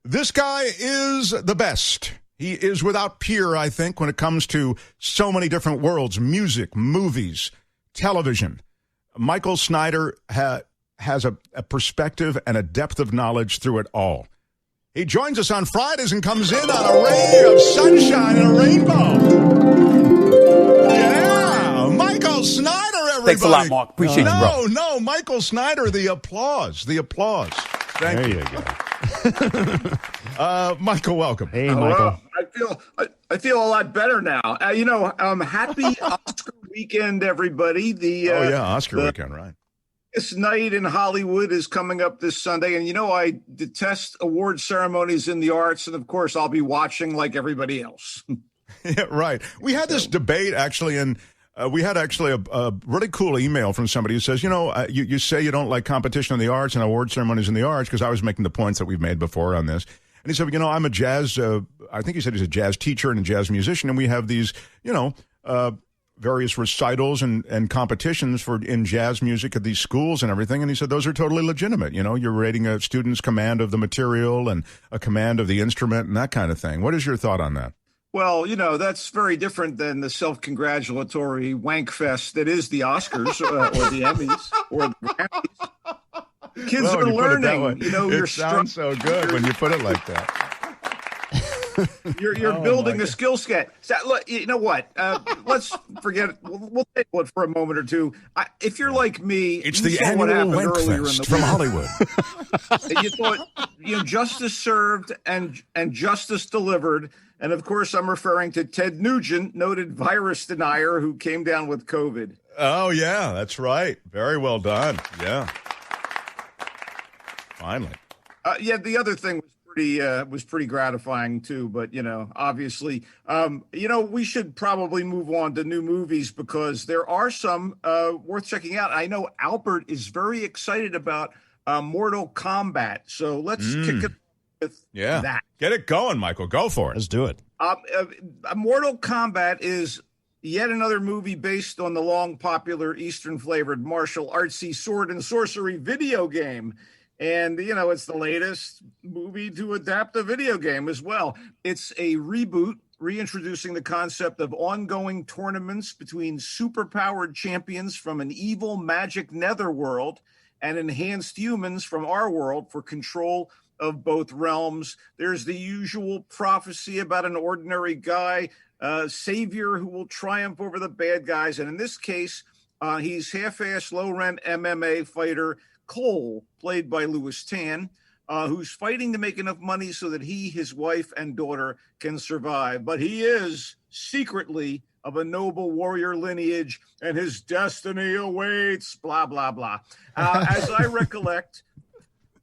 This guy is the best. He is without peer, I think, when it comes to so many different worlds, music, movies, television. Michael Snyder has a perspective and a depth of knowledge through it all. He joins us on Fridays and comes in on a ray of sunshine and a rainbow. Yeah, Michael Snyder, everybody. Thanks a lot, Mark. Appreciate you, bro. No, Michael Snyder, the applause. Thank you. There you go. Michael, welcome. Hey, Michael. I feel a lot better now. Happy Oscar weekend, everybody. Oscar weekend, right? This night in Hollywood is coming up this Sunday, and I detest award ceremonies in the arts, and of course, I'll be watching like everybody else. Yeah, right. We had this debate actually, and we had actually a really cool email from somebody who says, you say you don't like competition in the arts and award ceremonies in the arts, because I was making the points that we've made before on this. And he said, I'm a jazz, I think he said he's a jazz teacher and a jazz musician, and we have these, various recitals and competitions in jazz music at these schools and everything. And he said, those are totally legitimate. You're rating a student's command of the material and a command of the instrument and that kind of thing. What is your thought on that? Well, that's very different than the self-congratulatory wank fest that is the Oscars or the Emmys or the Grammys. Kids are learning. It sounds so good when you put it like that. You're building a skill set. So, look, you know what? Let's forget it. We'll take it for a moment or two. If you're like me, it's the annual Wank Fest from Hollywood. You thought justice served and justice delivered. And of course, I'm referring to Ted Nugent, noted virus denier who came down with COVID. Oh, yeah, that's right. Very well done. Yeah. Finally. The other thing was pretty gratifying too, but obviously, we should probably move on to new movies because there are some worth checking out. I know Albert is very excited about Mortal Kombat, so let's kick it with that. Get it going, Michael. Go for it. Let's do it. Mortal Kombat is yet another movie based on the long popular Eastern flavored martial artsy sword and sorcery video game. And, it's the latest movie to adapt a video game as well. It's a reboot, reintroducing the concept of ongoing tournaments between superpowered champions from an evil magic netherworld and enhanced humans from our world for control of both realms. There's the usual prophecy about an ordinary guy, savior who will triumph over the bad guys. And in this case, he's half-assed, low-rent MMA fighter Cole, played by Louis Tan, who's fighting to make enough money so that he, his wife, and daughter can survive. But he is secretly of a noble warrior lineage, and his destiny awaits, blah, blah, blah. As I recollect,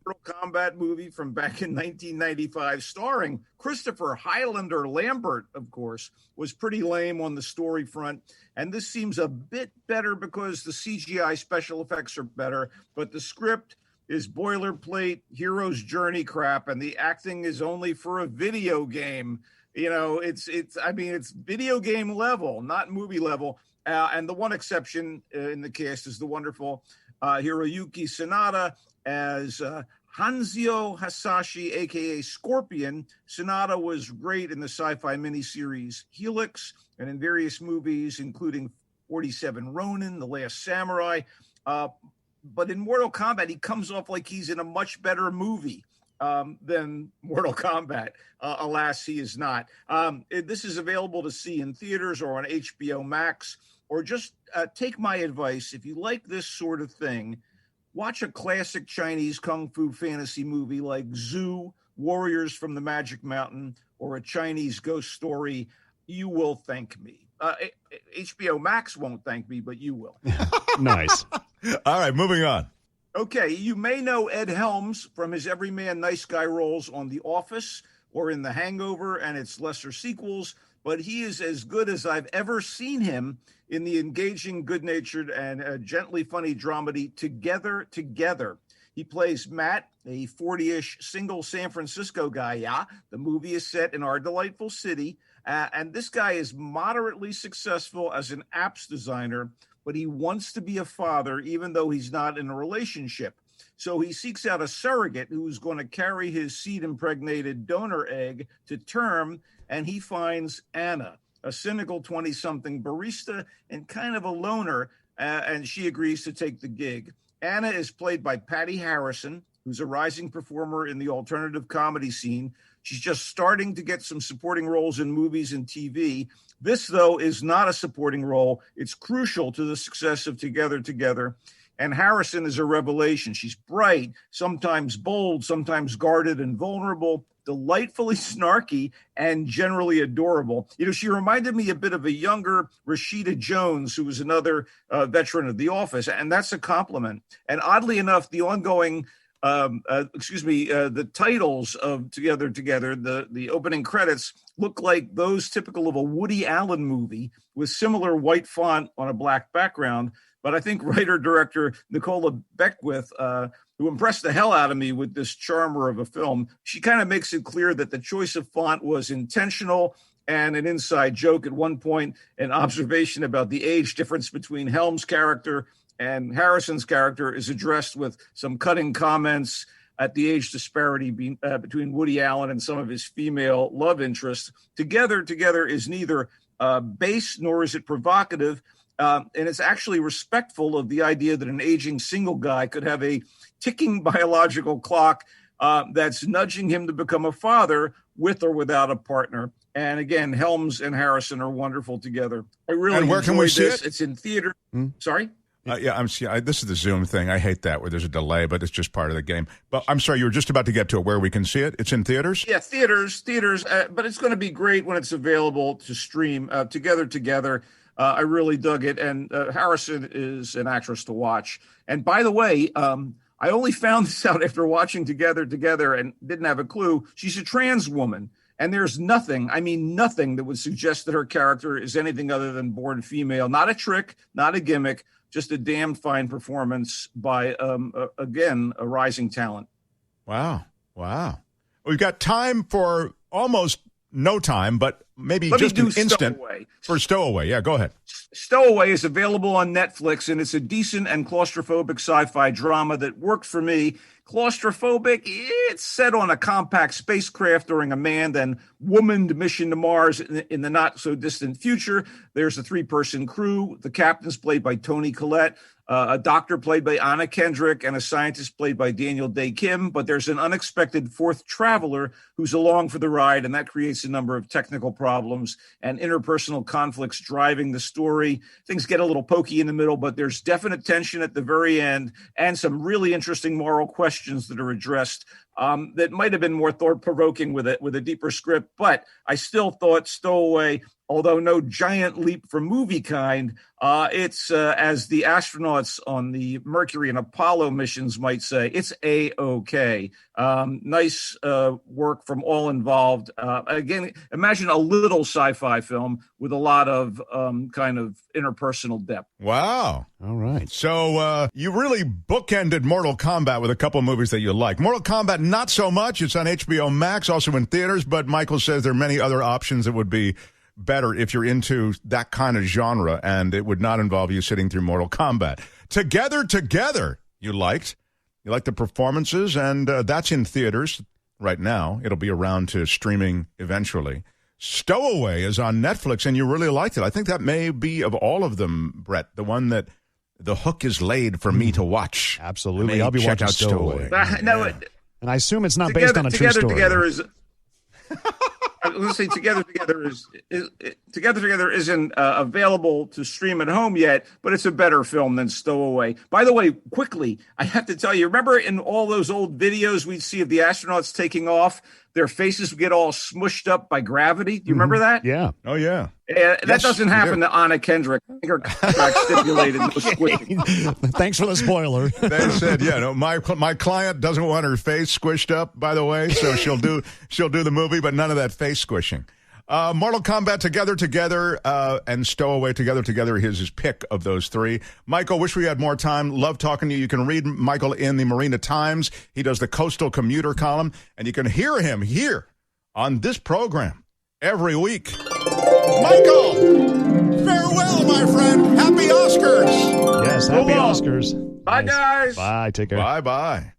Mortal Kombat movie from back in 1995, starring Christopher Highlander Lambert, of course, was pretty lame on the story front. And this seems a bit better because the CGI special effects are better, but the script is boilerplate, hero's journey crap, and the acting is only for a video game. It's video game level, not movie level. And the one exception in the cast is the wonderful Hiroyuki Sanada as Hanzio Hasashi, a.k.a. Scorpion. Sanada was great in the sci-fi miniseries Helix and in various movies, including 47 Ronin, The Last Samurai. But in Mortal Kombat, he comes off like he's in a much better movie than Mortal Kombat. Alas, he is not. This is available to see in theaters or on HBO Max, or just take my advice. If you like this sort of thing, watch a classic Chinese kung fu fantasy movie like Zoo, Warriors from the Magic Mountain, or a Chinese ghost story. You will thank me. HBO Max won't thank me, but you will. Nice. All right, moving on. Okay, you may know Ed Helms from his everyman nice guy roles on The Office or in The Hangover and its lesser sequels, but he is as good as I've ever seen him in the engaging, good-natured, and gently funny dramedy Together. He plays Matt, a 40-ish single San Francisco guy. Yeah, the movie is set in our delightful city, and this guy is moderately successful as an apps designer, but he wants to be a father even though he's not in a relationship. So he seeks out a surrogate who's going to carry his seed-impregnated donor egg to term, and he finds Anna, a cynical 20-something barista and kind of a loner, and she agrees to take the gig. Anna is played by Patty Harrison, who's a rising performer in the alternative comedy scene. She's just starting to get some supporting roles in movies and TV. This, though, is not a supporting role. It's crucial to the success of Together Together. And Harrison is a revelation. She's bright, sometimes bold, sometimes guarded and vulnerable, delightfully snarky, and generally adorable. You know, she reminded me a bit of a younger Rashida Jones, who was another veteran of The Office, and that's a compliment. And oddly enough, the ongoing the titles of Together Together, the opening credits look like those typical of a Woody Allen movie with similar white font on a black background. But I think writer-director Nicola Beckwith, who impressed the hell out of me with this charmer of a film, she kind of makes it clear that the choice of font was intentional and an inside joke. At one point, an observation about the age difference between Helms' character and Harrison's character is addressed with some cutting comments at the age disparity between Woody Allen and some of his female love interests. Together is neither base nor is it provocative, and it's actually respectful of the idea that an aging single guy could have a ticking biological clock that's nudging him to become a father with or without a partner. And again, Helms and Harrison are wonderful together. I really and where can we see this. it? It's in theater. Sorry? This is the Zoom thing. I hate that where there's a delay, but it's just part of the game. But I'm sorry, you were just about to get to it, where we can see it. It's in theaters? Yeah, theaters, but it's going to be great when it's available to stream. Together. I really dug it. And Harrison is an actress to watch. And by the way, I only found this out after watching Together and didn't have a clue. She's a trans woman. And there's nothing that would suggest that her character is anything other than born female. Not a trick, not a gimmick. Just a damn fine performance by, again, a rising talent. Wow. We've got time for almost no time, but maybe just an instant for Stowaway. Yeah, go ahead. Stowaway is available on Netflix, and it's a decent and claustrophobic sci-fi drama that worked for me. Claustrophobic, it's set on a compact spacecraft during a manned and womaned mission to Mars in the not-so-distant future. There's a three-person crew. The captain's played by Toni Collette, a doctor played by Anna Kendrick, and a scientist played by Daniel Day Kim. But there's an unexpected fourth traveler who's along for the ride, and that creates a number of technical problems and interpersonal conflicts driving the story. Things get a little pokey in the middle, but there's definite tension at the very end and some really interesting moral questions that are addressed that might have been more thought-provoking with a deeper script. But I still thought Stowaway, although no giant leap from movie kind, it's as the astronauts on the Mercury and Apollo missions might say, it's A-OK. Nice work from all involved. Again, imagine a little sci-fi film with a lot of kind of interpersonal depth. Wow. All right. So you really bookended Mortal Kombat with a couple of movies that you like. Mortal Kombat, not so much. It's on HBO Max, also in theaters, but Michael says there are many other options that would be better if you're into that kind of genre, and it would not involve you sitting through Mortal Kombat. Together, you liked the performances, and that's in theaters right now. It'll be around to streaming eventually. Stowaway is on Netflix, and you really liked it. I think that may be, of all of them, Brett, the one that the hook is laid for me to watch. Absolutely. I'll be watching Stowaway. And I assume it's not based on a true story. I was going to say Together isn't available to stream at home yet, but it's a better film than Stowaway. By the way, quickly, I have to tell you, remember in all those old videos we'd see of the astronauts taking off, their faces would get all smushed up by gravity? Do you remember that? Yeah. Oh, yeah. That doesn't happen to Anna Kendrick. I think her contract stipulated no squishing. Thanks for the spoiler. They said, my client doesn't want her face squished up, by the way, so she'll do the movie, but none of that face squishing. Mortal Kombat Together, and Stowaway Together. Here's his pick of those three. Michael, wish we had more time. Love talking to you. You can read Michael in the Marina Times. He does the Coastal Commuter column, and you can hear him here on this program every week. Michael, farewell, my friend. Happy Oscars. Yes, happy Oscars. Bye, guys. Bye. Take care. Bye-bye.